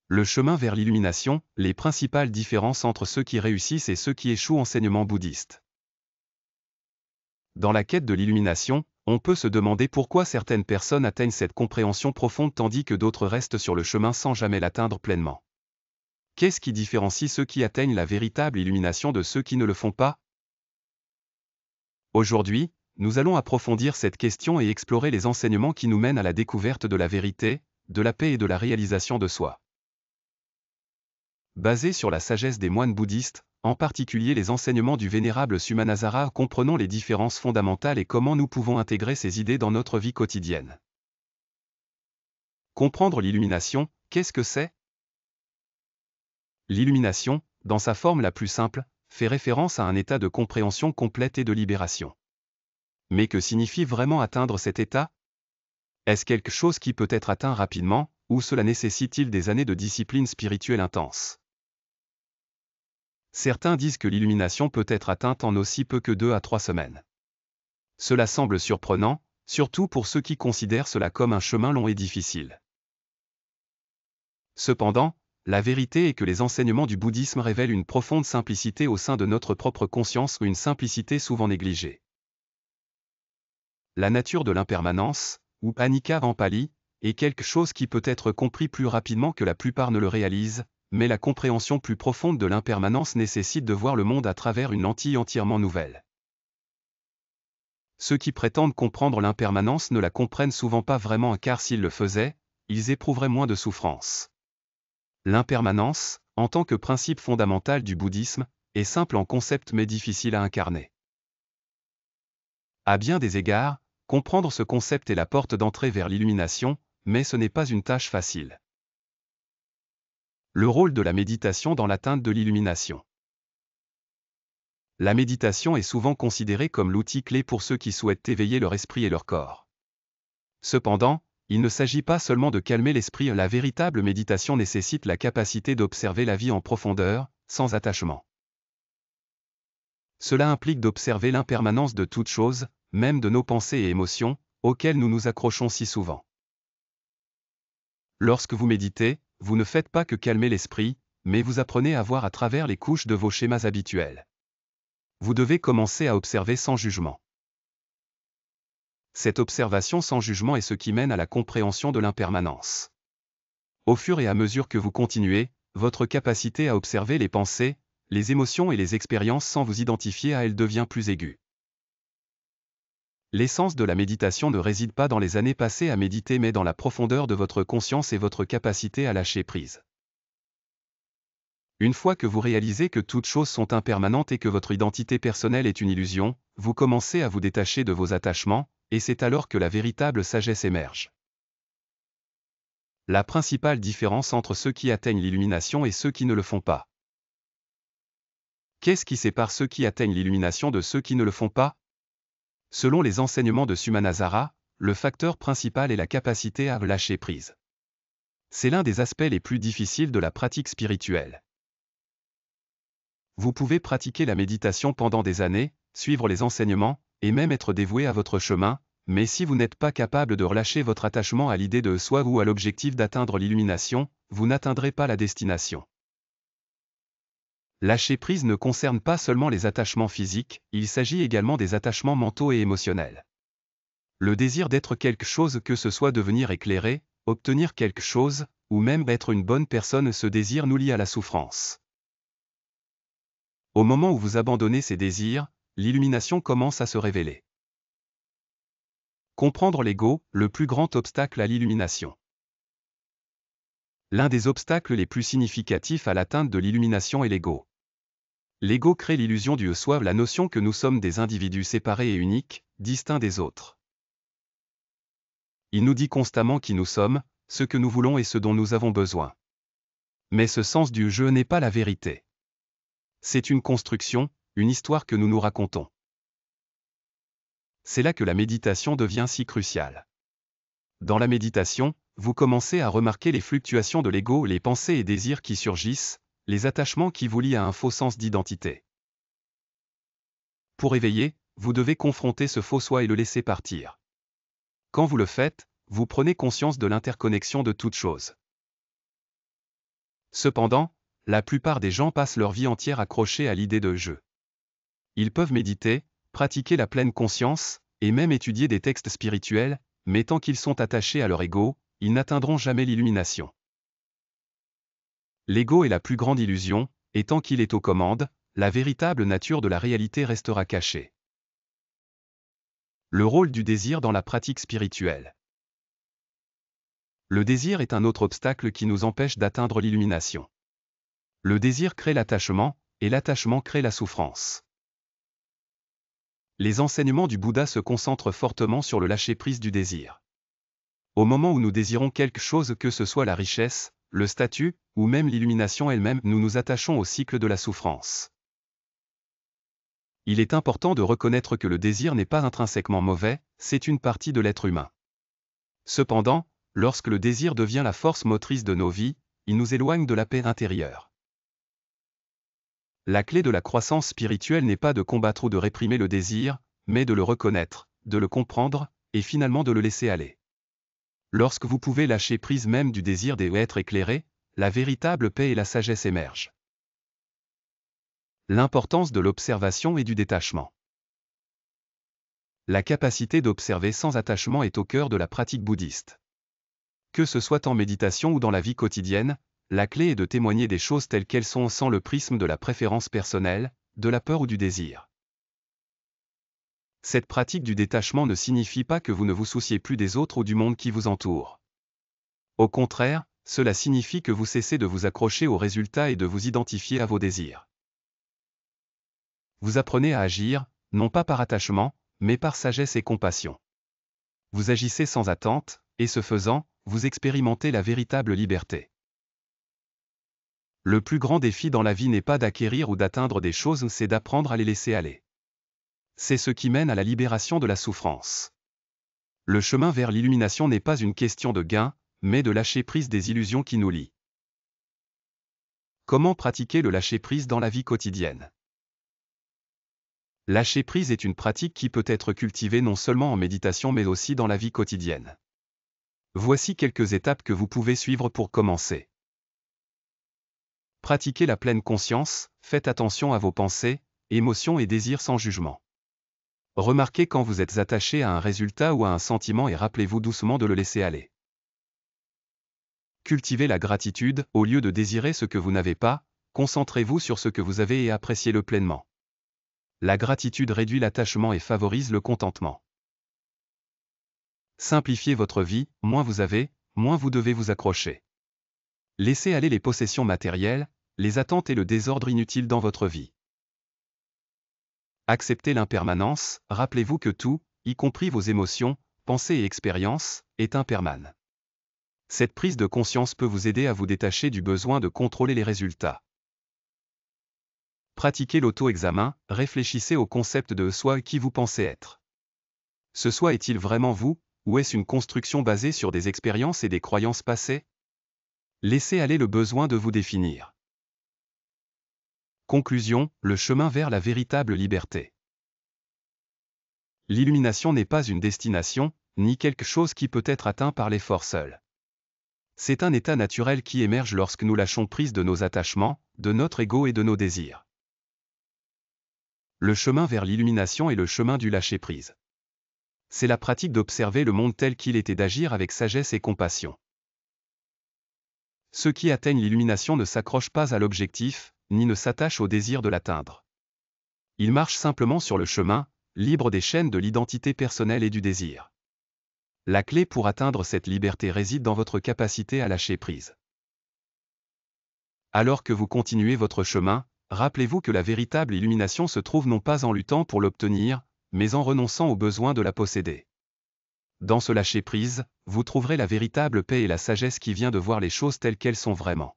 Le chemin vers l'illumination, les principales différences entre ceux qui réussissent et ceux qui échouent. Enseignement bouddhiste. Dans la quête de l'illumination, on peut se demander pourquoi certaines personnes atteignent cette compréhension profonde tandis que d'autres restent sur le chemin sans jamais l'atteindre pleinement. Qu'est-ce qui différencie ceux qui atteignent la véritable illumination de ceux qui ne le font pas? Aujourd'hui, nous allons approfondir cette question et explorer les enseignements qui nous mènent à la découverte de la vérité, de la paix et de la réalisation de soi. Basé sur la sagesse des moines bouddhistes, en particulier les enseignements du vénérable Sumanasara, comprenons les différences fondamentales et comment nous pouvons intégrer ces idées dans notre vie quotidienne. Comprendre l'illumination, qu'est-ce que c'est? L'illumination, dans sa forme la plus simple, fait référence à un état de compréhension complète et de libération. Mais que signifie vraiment atteindre cet état? Est-ce quelque chose qui peut être atteint rapidement, ou cela nécessite-t-il des années de discipline spirituelle intense? Certains disent que l'illumination peut être atteinte en aussi peu que 2 à 3 semaines. Cela semble surprenant, surtout pour ceux qui considèrent cela comme un chemin long et difficile. Cependant, la vérité est que les enseignements du bouddhisme révèlent une profonde simplicité au sein de notre propre conscience, ou une simplicité souvent négligée. La nature de l'impermanence, ou anicca en pali, est quelque chose qui peut être compris plus rapidement que la plupart ne le réalisent, mais la compréhension plus profonde de l'impermanence nécessite de voir le monde à travers une lentille entièrement nouvelle. Ceux qui prétendent comprendre l'impermanence ne la comprennent souvent pas vraiment, car s'ils le faisaient, ils éprouveraient moins de souffrance. L'impermanence, en tant que principe fondamental du bouddhisme, est simple en concept mais difficile à incarner. À bien des égards, comprendre ce concept est la porte d'entrée vers l'illumination, mais ce n'est pas une tâche facile. Le rôle de la méditation dans l'atteinte de l'illumination. La méditation est souvent considérée comme l'outil clé pour ceux qui souhaitent éveiller leur esprit et leur corps. Cependant, il ne s'agit pas seulement de calmer l'esprit, la véritable méditation nécessite la capacité d'observer la vie en profondeur, sans attachement. Cela implique d'observer l'impermanence de toute chose, même de nos pensées et émotions, auxquelles nous nous accrochons si souvent. Lorsque vous méditez, vous ne faites pas que calmer l'esprit, mais vous apprenez à voir à travers les couches de vos schémas habituels. Vous devez commencer à observer sans jugement. Cette observation sans jugement est ce qui mène à la compréhension de l'impermanence. Au fur et à mesure que vous continuez, votre capacité à observer les pensées, les émotions et les expériences sans vous identifier à elles devient plus aiguë. L'essence de la méditation ne réside pas dans les années passées à méditer mais dans la profondeur de votre conscience et votre capacité à lâcher prise. Une fois que vous réalisez que toutes choses sont impermanentes et que votre identité personnelle est une illusion, vous commencez à vous détacher de vos attachements, et c'est alors que la véritable sagesse émerge. La principale différence entre ceux qui atteignent l'illumination et ceux qui ne le font pas. Qu'est-ce qui sépare ceux qui atteignent l'illumination de ceux qui ne le font pas? Selon les enseignements de Sumanasara, le facteur principal est la capacité à lâcher prise. C'est l'un des aspects les plus difficiles de la pratique spirituelle. Vous pouvez pratiquer la méditation pendant des années, suivre les enseignements, et même être dévoué à votre chemin, mais si vous n'êtes pas capable de relâcher votre attachement à l'idée de soi ou à l'objectif d'atteindre l'illumination, vous n'atteindrez pas la destination. Lâcher prise ne concerne pas seulement les attachements physiques, il s'agit également des attachements mentaux et émotionnels. Le désir d'être quelque chose, que ce soit devenir éclairé, obtenir quelque chose, ou même être une bonne personne, ce désir nous lie à la souffrance. Au moment où vous abandonnez ces désirs, l'illumination commence à se révéler. Comprendre l'ego, le plus grand obstacle à l'illumination. L'un des obstacles les plus significatifs à l'atteinte de l'illumination est l'ego. L'ego crée l'illusion du soi, la notion que nous sommes des individus séparés et uniques, distincts des autres. Il nous dit constamment qui nous sommes, ce que nous voulons et ce dont nous avons besoin. Mais ce sens du je n'est pas la vérité. C'est une construction, une histoire que nous nous racontons. C'est là que la méditation devient si cruciale. Dans la méditation, vous commencez à remarquer les fluctuations de l'ego, les pensées et désirs qui surgissent, les attachements qui vous lient à un faux sens d'identité. Pour éveiller, vous devez confronter ce faux soi et le laisser partir. Quand vous le faites, vous prenez conscience de l'interconnexion de toutes choses. Cependant, la plupart des gens passent leur vie entière accrochés à l'idée de jeu. Ils peuvent méditer, pratiquer la pleine conscience, et même étudier des textes spirituels, mais tant qu'ils sont attachés à leur ego, ils n'atteindront jamais l'illumination. L'ego est la plus grande illusion, et tant qu'il est aux commandes, la véritable nature de la réalité restera cachée. Le rôle du désir dans la pratique spirituelle. Le désir est un autre obstacle qui nous empêche d'atteindre l'illumination. Le désir crée l'attachement, et l'attachement crée la souffrance. Les enseignements du Bouddha se concentrent fortement sur le lâcher-prise du désir. Au moment où nous désirons quelque chose, que ce soit la richesse, le statut, ou même l'illumination elle-même, nous nous attachons au cycle de la souffrance. Il est important de reconnaître que le désir n'est pas intrinsèquement mauvais, c'est une partie de l'être humain. Cependant, lorsque le désir devient la force motrice de nos vies, il nous éloigne de la paix intérieure. La clé de la croissance spirituelle n'est pas de combattre ou de réprimer le désir, mais de le reconnaître, de le comprendre, et finalement de le laisser aller. Lorsque vous pouvez lâcher prise même du désir d'être éclairé, la véritable paix et la sagesse émergent. L'importance de l'observation et du détachement. La capacité d'observer sans attachement est au cœur de la pratique bouddhiste. Que ce soit en méditation ou dans la vie quotidienne, la clé est de témoigner des choses telles qu'elles sont sans le prisme de la préférence personnelle, de la peur ou du désir. Cette pratique du détachement ne signifie pas que vous ne vous souciez plus des autres ou du monde qui vous entoure. Au contraire, cela signifie que vous cessez de vous accrocher aux résultats et de vous identifier à vos désirs. Vous apprenez à agir, non pas par attachement, mais par sagesse et compassion. Vous agissez sans attente, et ce faisant, vous expérimentez la véritable liberté. Le plus grand défi dans la vie n'est pas d'acquérir ou d'atteindre des choses, c'est d'apprendre à les laisser aller. C'est ce qui mène à la libération de la souffrance. Le chemin vers l'illumination n'est pas une question de gain, mais de lâcher prise des illusions qui nous lient. Comment pratiquer le lâcher prise dans la vie quotidienne? Lâcher prise est une pratique qui peut être cultivée non seulement en méditation mais aussi dans la vie quotidienne. Voici quelques étapes que vous pouvez suivre pour commencer. Pratiquez la pleine conscience, faites attention à vos pensées, émotions et désirs sans jugement. Remarquez quand vous êtes attaché à un résultat ou à un sentiment et rappelez-vous doucement de le laisser aller. Cultivez la gratitude, au lieu de désirer ce que vous n'avez pas, concentrez-vous sur ce que vous avez et appréciez-le pleinement. La gratitude réduit l'attachement et favorise le contentement. Simplifiez votre vie, moins vous avez, moins vous devez vous accrocher. Laissez aller les possessions matérielles, les attentes et le désordre inutile dans votre vie. Acceptez l'impermanence, rappelez-vous que tout, y compris vos émotions, pensées et expériences, est impermanent. Cette prise de conscience peut vous aider à vous détacher du besoin de contrôler les résultats. Pratiquez l'auto-examen, réfléchissez au concept de soi qui vous pensez être. Ce soi est-il vraiment vous, ou est-ce une construction basée sur des expériences et des croyances passées? Laissez aller le besoin de vous définir. Conclusion, le chemin vers la véritable liberté. L'illumination n'est pas une destination, ni quelque chose qui peut être atteint par l'effort seul. C'est un état naturel qui émerge lorsque nous lâchons prise de nos attachements, de notre ego et de nos désirs. Le chemin vers l'illumination est le chemin du lâcher-prise. C'est la pratique d'observer le monde tel qu'il est et d'agir avec sagesse et compassion. Ceux qui atteignent l'illumination ne s'accrochent pas à l'objectif, ni ne s'attachent au désir de l'atteindre. Ils marchent simplement sur le chemin, libres des chaînes de l'identité personnelle et du désir. La clé pour atteindre cette liberté réside dans votre capacité à lâcher prise. Alors que vous continuez votre chemin, rappelez-vous que la véritable illumination se trouve non pas en luttant pour l'obtenir, mais en renonçant au besoin de la posséder. Dans ce lâcher-prise, vous trouverez la véritable paix et la sagesse qui vient de voir les choses telles qu'elles sont vraiment.